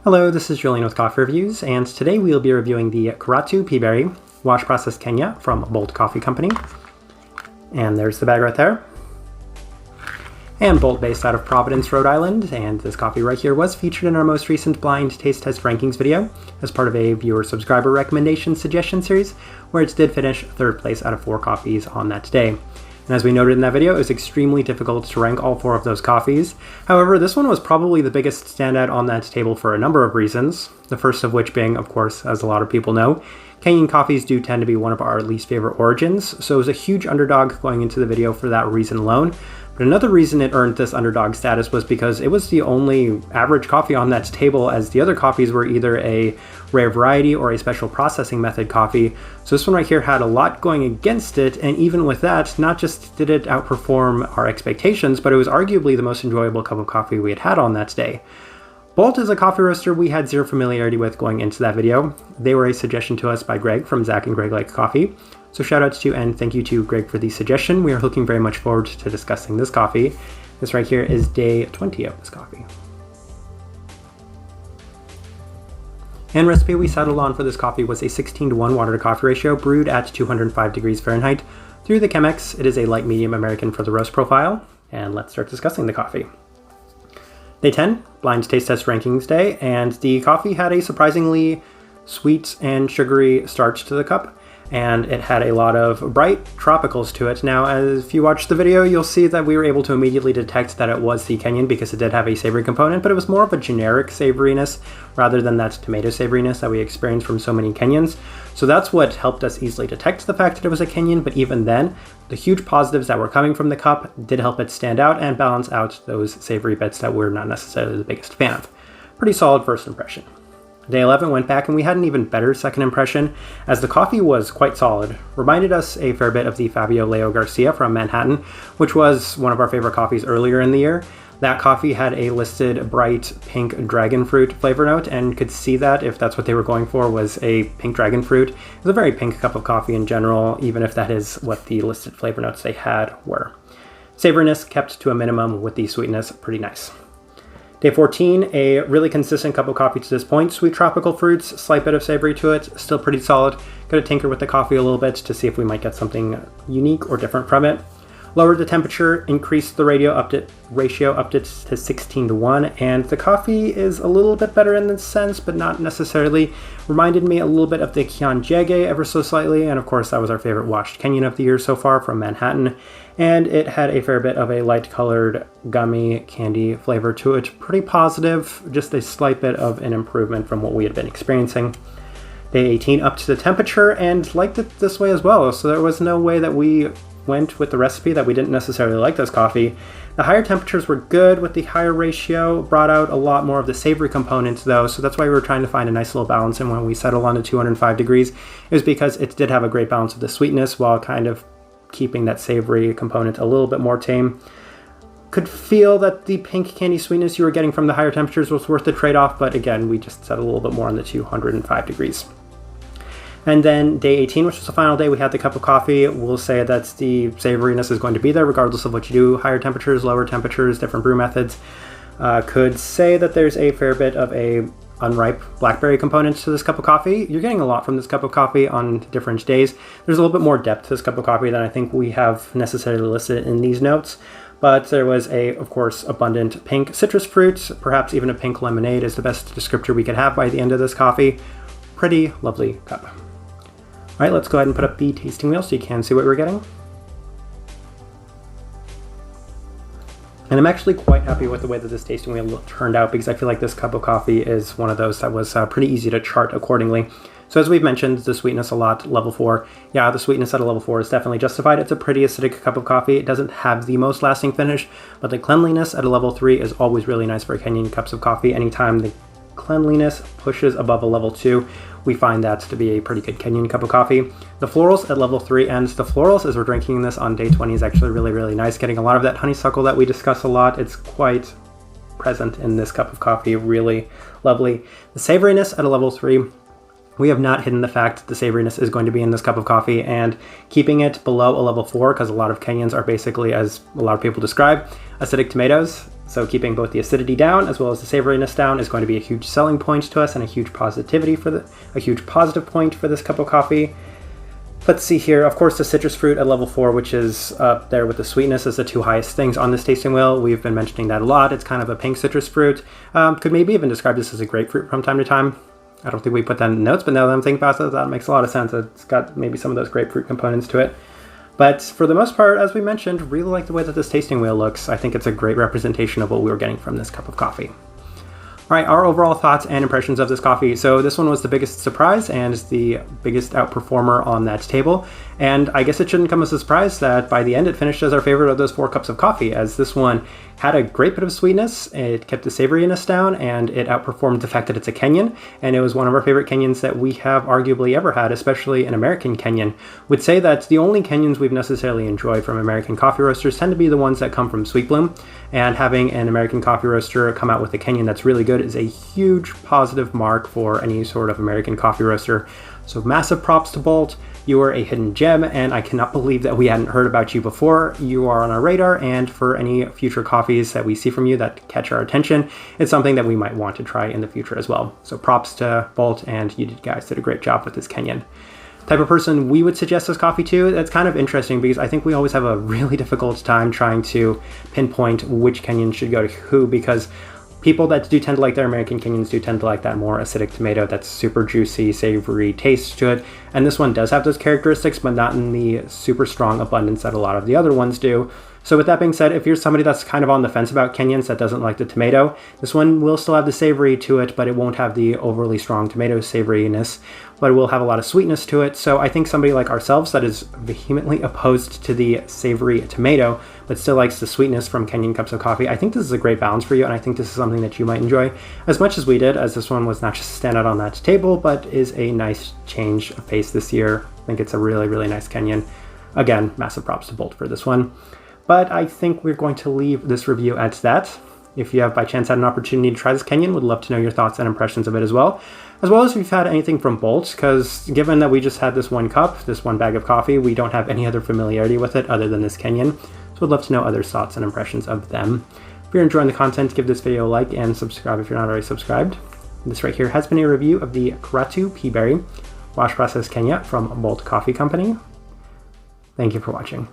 Hello, this is Julian with Coffee Reviews, and today we'll be reviewing the Karatu Pea Berry Wash Processed Kenya from Bolt Coffee Company. And there's the bag right there. And Bolt, based out of Providence, Rhode Island, and this coffee right here was featured in our most recent blind taste test rankings video as part of a viewer subscriber recommendation suggestion series, where it did finish third place out of 4 coffees on that day. And as we noted in that video, it was extremely difficult to rank all 4 of those coffees. However, this one was probably the biggest standout on that table for a number of reasons. The first of which being, of course, as a lot of people know, Kenyan coffees do tend to be one of our least favorite origins, so it was a huge underdog going into the video for that reason alone. But another reason it earned this underdog status was because it was the only average coffee on that table, as the other coffees were either a rare variety or a special processing method coffee. So this one right here had a lot going against it, and even with that, not just did it outperform our expectations, but it was arguably the most enjoyable cup of coffee we had had on that day. Bolt is a coffee roaster we had zero familiarity with going into that video. They were a suggestion to us by Greg from Zach and Greg Like Coffee. So shout outs to and thank you to Greg for the suggestion. We are looking very much forward to discussing this coffee. This right here is day 20 of this coffee. And recipe we settled on for this coffee was a 16:1 water to coffee ratio brewed at 205 degrees Fahrenheit. Through the Chemex, it is a light medium American for the roast profile. And let's start discussing the coffee. Day 10, blind taste test rankings day, and the coffee had a surprisingly sweet and sugary start to the cup, and it had a lot of bright tropicals to it. Now, if you watch the video, you'll see that we were able to immediately detect that it was the Kenyan because it did have a savory component, but it was more of a generic savoriness rather than that tomato savoriness that we experienced from so many Kenyans. So that's what helped us easily detect the fact that it was a Kenyan, but even then, the huge positives that were coming from the cup did help it stand out and balance out those savory bits that we're not necessarily the biggest fan of. Pretty solid first impression. Day 11 went back and we had an even better second impression, as the coffee was quite solid. Reminded us a fair bit of the Fabio Leo Garcia from Manhattan, which was one of our favorite coffees earlier in the year. That coffee had a listed bright pink dragon fruit flavor note, and could see that if that's what they were going for, was a pink dragon fruit. It was a very pink cup of coffee in general, even if that is what the listed flavor notes they had were. Savoriness kept to a minimum with the sweetness pretty nice. Day 14, a really consistent cup of coffee to this point. Sweet tropical fruits, slight bit of savory to it, still pretty solid. Gonna tinker with the coffee a little bit to see if we might get something unique or different from it. Lowered the temperature, increased the ratio upped it to 16:1, and the coffee is a little bit better in this sense, but not necessarily. Reminded me a little bit of the Kianjege ever so slightly, and of course that was our favorite washed Kenyan of the year so far from Manhattan, and it had a fair bit of a light colored gummy candy flavor to it. Pretty positive, just a slight bit of an improvement from what we had been experiencing. Day 18 upped the temperature and liked it this way as well, so there was no way that we went with the recipe that we didn't necessarily like this coffee. The higher temperatures were good with the higher ratio, brought out a lot more of the savory components though, so that's why we were trying to find a nice little balance, and when we settled on the 205 degrees, it was because it did have a great balance of the sweetness while kind of keeping that savory component a little bit more tame. Could feel that the pink candy sweetness you were getting from the higher temperatures was worth the trade-off, but again, we just set a little bit more on the 205 degrees. And then day 18, which was the final day, we had the cup of coffee. We'll say that the savoriness is going to be there regardless of what you do. Higher temperatures, lower temperatures, different brew methods. Could say that there's a fair bit of a unripe blackberry component to this cup of coffee. You're getting a lot from this cup of coffee on different days. There's a little bit more depth to this cup of coffee than I think we have necessarily listed in these notes. But there was of course, abundant pink citrus fruit. Perhaps even a pink lemonade is the best descriptor we could have by the end of this coffee. Pretty lovely cup. All right, let's go ahead and put up the tasting wheel so you can see what we're getting. And I'm actually quite happy with the way that this tasting wheel turned out, because I feel like this cup of coffee is one of those that was pretty easy to chart accordingly. So as we've mentioned, the sweetness a lot, level 4. Yeah, the sweetness at a level 4 is definitely justified. It's a pretty acidic cup of coffee. It doesn't have the most lasting finish, but the cleanliness at a level 3 is always really nice for Kenyan cups of coffee. Anytime the cleanliness pushes above a level 2, we find that to be a pretty good Kenyan cup of coffee. The florals at level 3, and the florals as we're drinking this on day 20 is actually really, really nice. Getting a lot of that honeysuckle that we discuss a lot. It's quite present in this cup of coffee, really lovely. The savoriness at a level 3 We have not hidden the fact that the savoriness is going to be in this cup of coffee, and keeping it below a level 4, because a lot of Kenyans are basically, as a lot of people describe, acidic tomatoes. So keeping both the acidity down as well as the savoriness down is going to be a huge selling point to us and a huge a huge positive point for this cup of coffee. Let's see here. Of course, the citrus fruit at level 4, which is up there with the sweetness, is the two highest things on this tasting wheel. We've been mentioning that a lot. It's kind of a pink citrus fruit. Could maybe even describe this as a grapefruit from time to time. I don't think we put that in the notes, but now that I'm thinking about it, that makes a lot of sense. It's got maybe some of those grapefruit components to it. But for the most part, as we mentioned, really like the way that this tasting wheel looks. I think it's a great representation of what we were getting from this cup of coffee. All right, our overall thoughts and impressions of this coffee. So this one was the biggest surprise and the biggest outperformer on that table. And I guess it shouldn't come as a surprise that by the end it finished as our favorite of those 4 cups of coffee, as this one had a great bit of sweetness, it kept the savoriness down, and it outperformed the fact that it's a Kenyan. And it was one of our favorite Kenyans that we have arguably ever had, especially an American Kenyan. Would say that the only Kenyans we've necessarily enjoyed from American coffee roasters tend to be the ones that come from Sweet Bloom. And having an American coffee roaster come out with a Kenyan that's really good is a huge positive mark for any sort of American coffee roaster. So massive props to Bolt. You are a hidden gem, and I cannot believe that we hadn't heard about you before. You are on our radar, and for any future coffees that we see from you that catch our attention, it's something that we might want to try in the future as well. So props to Bolt, and you guys did a great job with this Kenyan. Type of person we would suggest this coffee to, that's kind of interesting because I think we always have a really difficult time trying to pinpoint which Kenyan should go to who, because people that do tend to like their American Kenyans do tend to like that more acidic tomato that's super juicy, savory taste to it. And this one does have those characteristics, but not in the super strong abundance that a lot of the other ones do. So with that being said, if you're somebody that's kind of on the fence about Kenyans that doesn't like the tomato, this one will still have the savory to it, but it won't have the overly strong tomato savoriness, but it will have a lot of sweetness to it. So I think somebody like ourselves that is vehemently opposed to the savory tomato, but still likes the sweetness from Kenyan cups of coffee, I think this is a great balance for you, and I think this is something that you might enjoy as much as we did, as this one was not just a standout on that table, but is a nice change of pace this year. I think it's a really, really nice Kenyan. Again, massive props to Bolt for this one. But I think we're going to leave this review at that. If you have by chance had an opportunity to try this Kenyan, would love to know your thoughts and impressions of it as well as if you've had anything from Bolt, because given that we just had this one cup, this one bag of coffee, we don't have any other familiarity with it other than this Kenyan. So would love to know other thoughts and impressions of them. If you're enjoying the content, give this video a like and subscribe if you're not already subscribed. This right here has been a review of the Karatu Pea Berry Wash Process Kenya from Bolt Coffee Company. Thank you for watching.